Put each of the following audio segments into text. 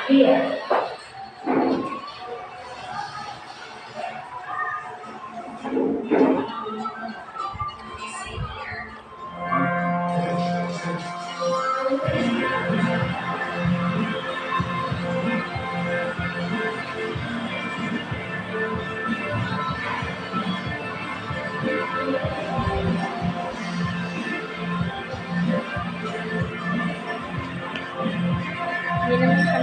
Here. Hindi naman siya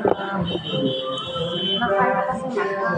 maano. Nakaya kasi mata.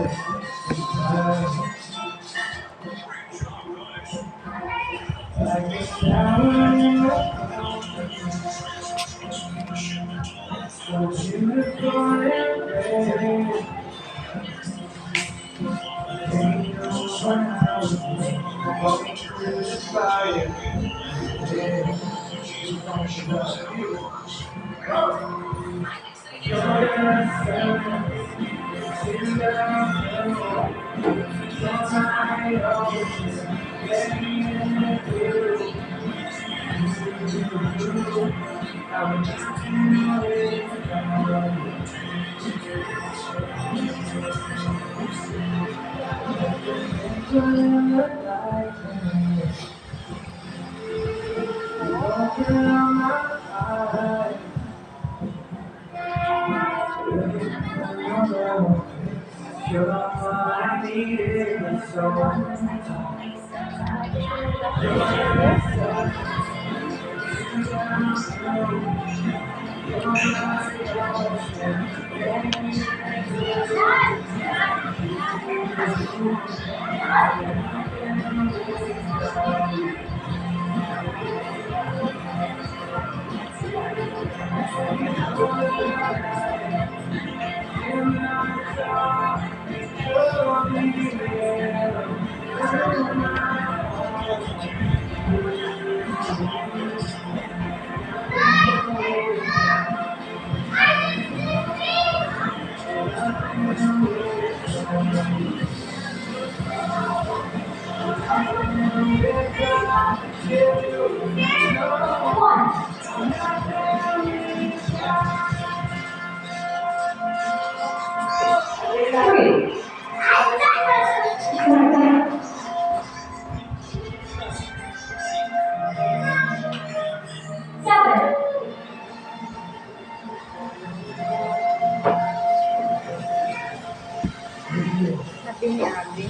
Sabi ni Abby.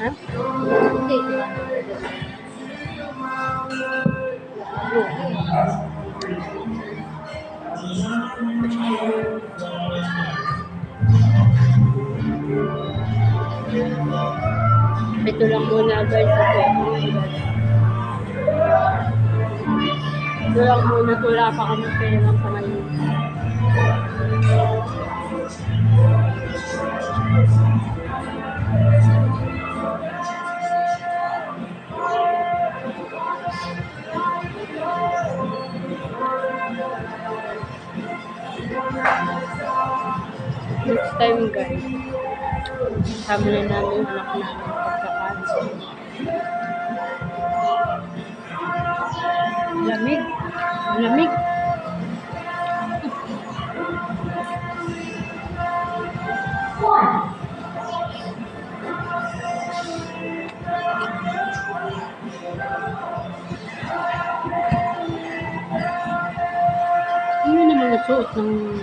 Ha? Hindi, di ba? Ito lang muna guys. Ito lang muna. Wala pa kami pera sa ngayon. Next time guys, kasama na namin anak namin pagkakain. Lamig. Lamig. Ano naman ang suot ng...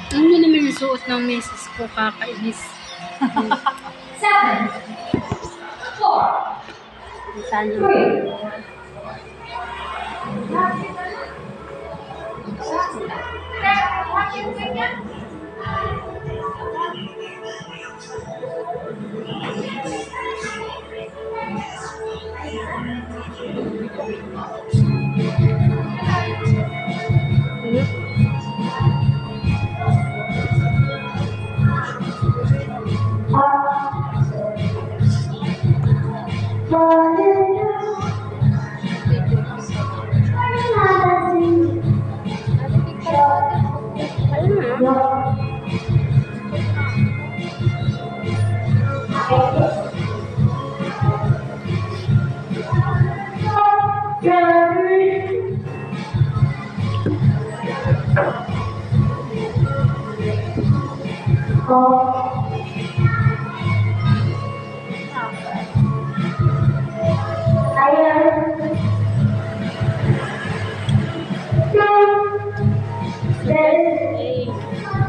Ano naman ang suot ng meses ko, kakainis. 7, 4, Sana. 3, Ay,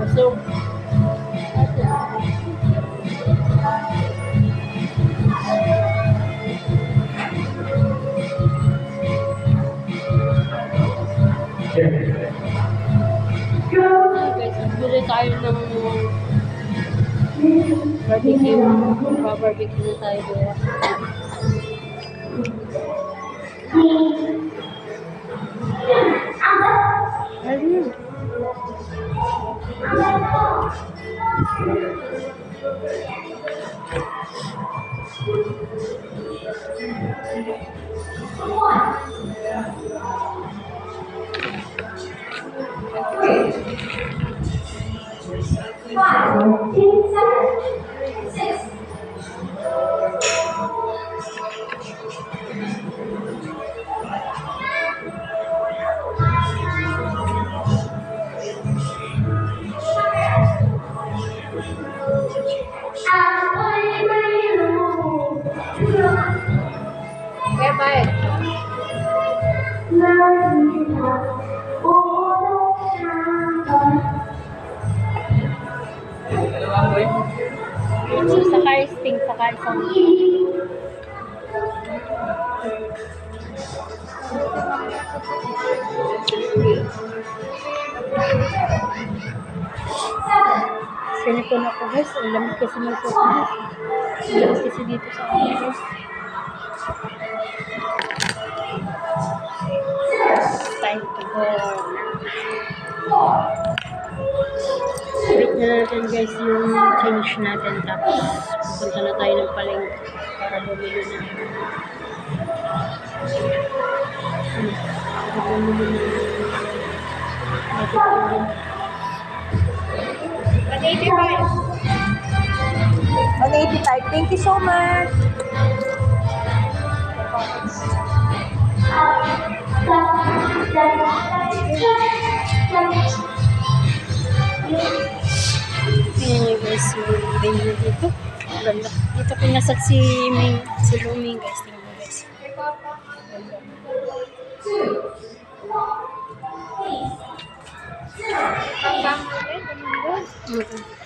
busog. Guys, bili tayo ng barbecue. Barbecue na tayo dito. Ayun. Five, 10 seconds. 6. Kaya bye. Saka sting, saka isang. Sinipon ako guys, ang lamig kasi ng sofa. Ang lamig kasi dito sa akin guys. Time to go. Wait na natin guys yung change natin, tapos pupunta na tayo ng palengke para bumili na. Bumili na. 185. Thank you so much. Ayan yung guys, yung venue dito. Ganda. Dito pinasat si Luming guys. Tingnan mo guys. Two. Mm-hmm.